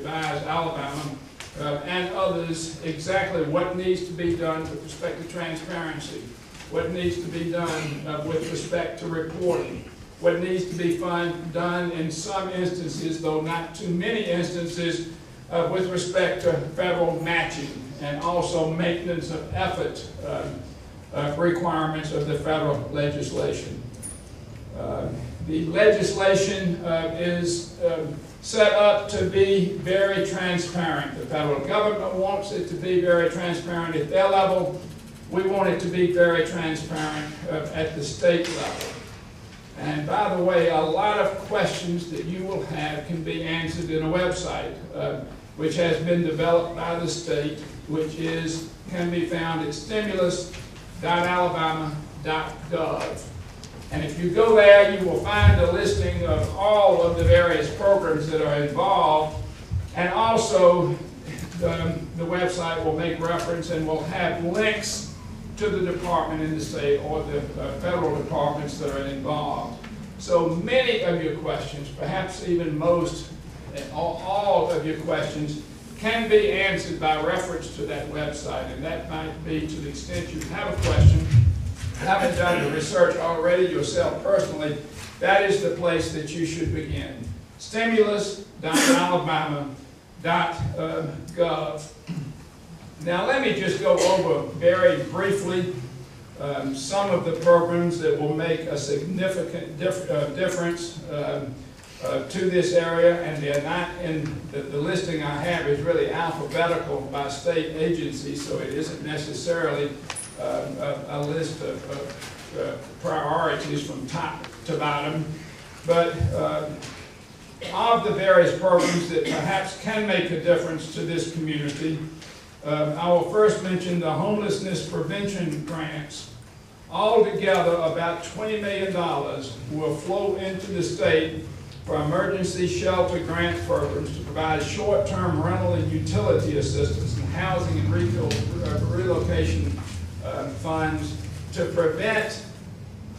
advise Alabama and others exactly what needs to be done with respect to transparency, what needs to be done with respect to reporting, what needs to be done in some instances, though not too many instances, with respect to federal matching and also maintenance of effort requirements of the federal legislation. The legislation is set up to be very transparent. The federal government wants it to be very transparent at their level. We want it to be very transparent at the state level. And by the way, a lot of questions that you will have can be answered in a website, which has been developed by the state, which can be found at stimulus.alabama.gov. And if you go there, you will find a listing of all of the various programs that are involved. And also, the website will make reference and will have links to the department in the state or the federal departments that are involved. So many of your questions, perhaps even most, all of your questions, can be answered by reference to that website. And that might be, to the extent you have a question, haven't done the research already yourself personally, that is the place that you should begin. Stimulus.alabama.gov. Now let me just go over very briefly some of the programs that will make a significant difference to this area, and they're not in the listing I have is really alphabetical by state agency, so it isn't necessarily a list of priorities from top to bottom, but of the various programs that perhaps can make a difference to this community, I will first mention the homelessness prevention grants. Altogether, about $20 million will flow into the state for emergency shelter grant programs to provide short-term rental and utility assistance and housing and relocation funds to prevent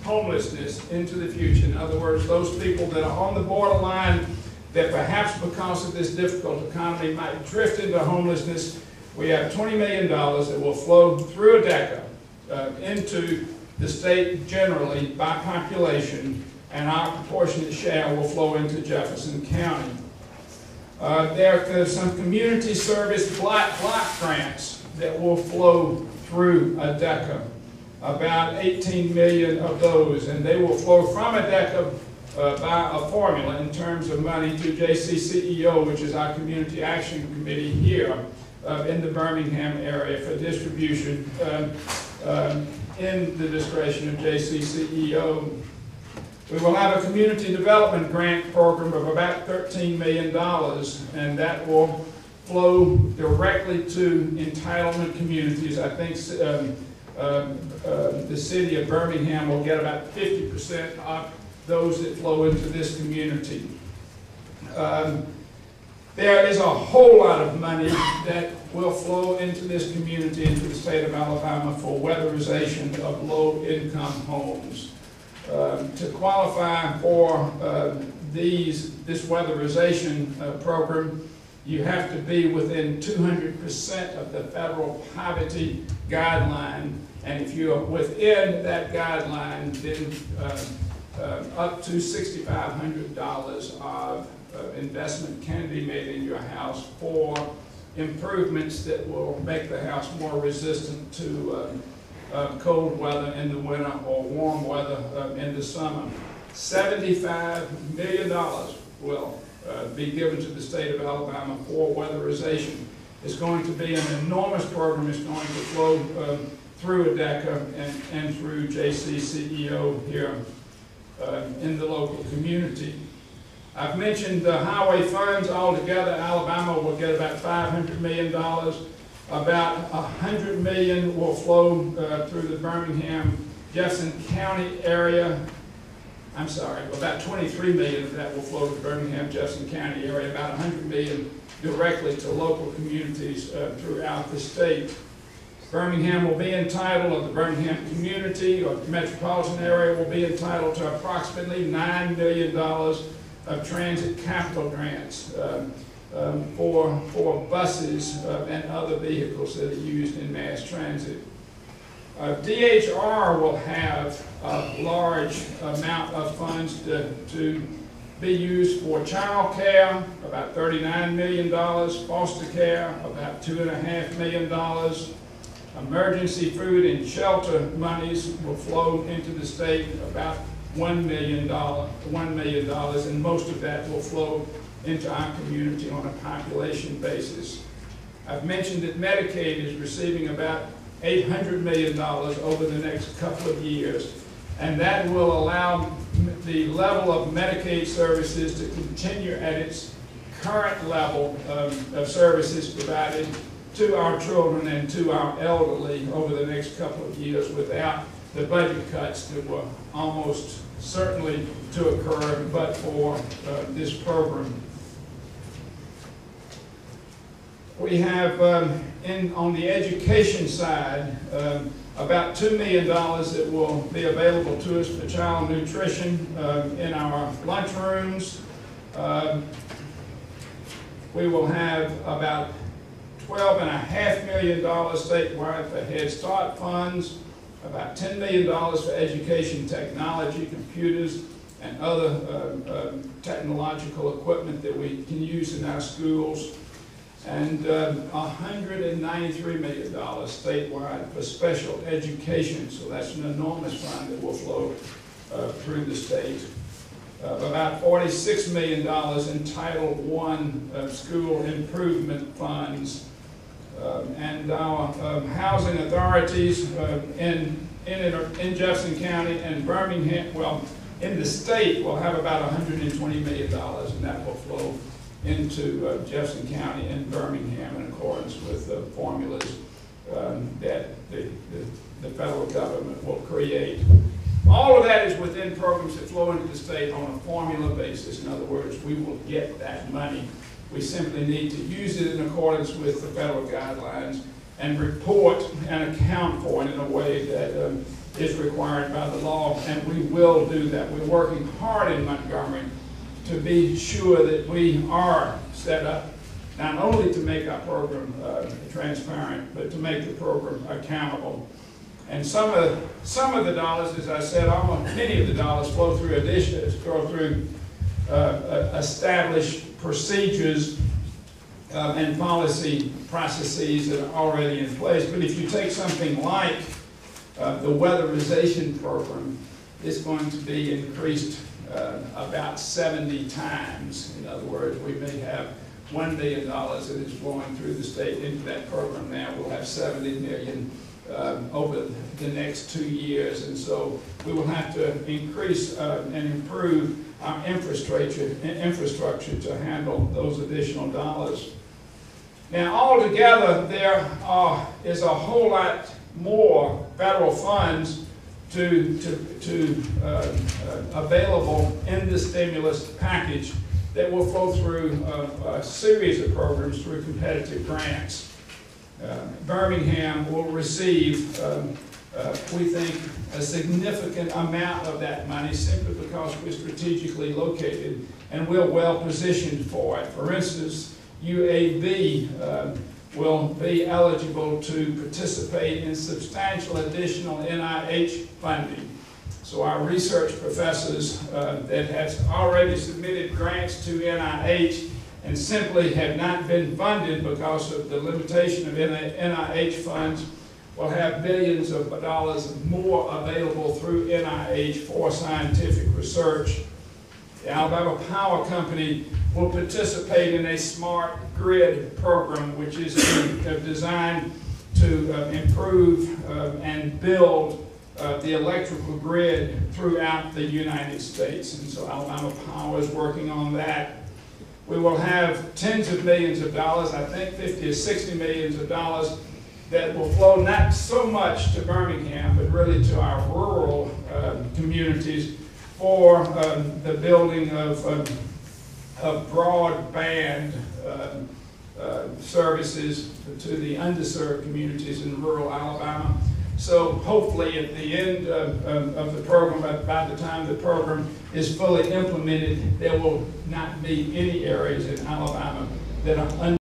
homelessness into the future. In other words, those people that are on the borderline that perhaps because of this difficult economy might drift into homelessness, we have $20 million that will flow through ADECA into the state generally by population, and our proportionate share will flow into Jefferson County. There are some community service block grants that will flow through ADECA, about 18 million of those, and they will flow from ADECA by a formula in terms of money to JCCEO, which is our Community Action Committee here in the Birmingham area for distribution in the discretion of JCCEO. We will have a community development grant program of about $13 million, and that will flow directly to entitlement communities. I think the city of Birmingham will get about 50% of those that flow into this community. There is a whole lot of money that will flow into this community, into the state of Alabama, for weatherization of low-income homes. To qualify for this weatherization program, you have to be within 200% of the federal poverty guideline, and if you're within that guideline, then up to $6,500 of investment can be made in your house for improvements that will make the house more resistant to cold weather in the winter or warm weather in the summer. $75 million will be given to the state of Alabama for weatherization. It's going to be an enormous program. It's going to flow through ADECA and through JCCEO here in the local community. I've mentioned the highway funds. Altogether, Alabama will get about $500 million. About $100 million will flow through the Birmingham, Jefferson County area. I'm sorry, about $23 million of that will flow to the Birmingham, Jefferson County area. About $100 million directly to local communities throughout the state. Birmingham will be entitled, or the Birmingham community or metropolitan area will be entitled to approximately $9 million of transit capital grants. for buses and other vehicles that are used in mass transit. DHR will have a large amount of funds to be used for child care, about $39 million, foster care, about $2.5 million. Emergency food and shelter monies will flow into the state about $1 million, and most of that will flow into our community on a population basis. I've mentioned that Medicaid is receiving about $800 million over the next couple of years, and that will allow the level of Medicaid services to continue at its current level of services provided to our children and to our elderly over the next couple of years without the budget cuts that were almost certainly to occur but for this program. We have on the education side about $2 million that will be available to us for child nutrition in our lunchrooms. We will have about $12.5 million statewide for Head Start funds, about $10 million for education technology, computers, and other technological equipment that we can use in our schools, and $193 million statewide for special education. So that's an enormous fund that will flow through the state. About $46 million in Title I school improvement funds. And our housing authorities in Jefferson County and Birmingham, well, in the state, will have about $120 million, and that will flow into Jefferson County and Birmingham in accordance with the formulas that the federal government will create. All of that is within programs that flow into the state on a formula basis. In other words, we will get that money. We simply need to use it in accordance with the federal guidelines and report and account for it in a way that is required by the law, and we will do that. We're working hard in Montgomery to be sure that we are set up not only to make our program transparent, but to make the program accountable. And some of the dollars, as I said, many of the dollars flow through established procedures and policy processes that are already in place. But if you take something like the weatherization program, it's going to be increased about 70 times. In other words, we may have $1 million that is flowing through the state into that program now. We'll have $70 million over the next 2 years, and so we will have to increase and improve our infrastructure to handle those additional dollars. Now, altogether, there is a whole lot more federal funds available in the stimulus package that will flow through a series of programs through competitive grants. Birmingham will receive, we think, a significant amount of that money simply because we're strategically located and we're well positioned for it. For instance, UAB will be eligible to participate in substantial additional NIH funding. So our research professors that have already submitted grants to NIH and simply have not been funded because of the limitation of NIH funds will have billions of dollars more available through NIH for scientific research. The Alabama Power Company will participate in a smart grid program, which is designed to improve and build the electrical grid throughout the United States. And so Alabama Power is working on that. We will have tens of millions of dollars, I think 50 or 60 millions of dollars, that will flow not so much to Birmingham, but really to our rural communities for the building of broadband services to the underserved communities in rural Alabama. So hopefully at the end of the program, by the time the program is fully implemented, there will not be any areas in Alabama that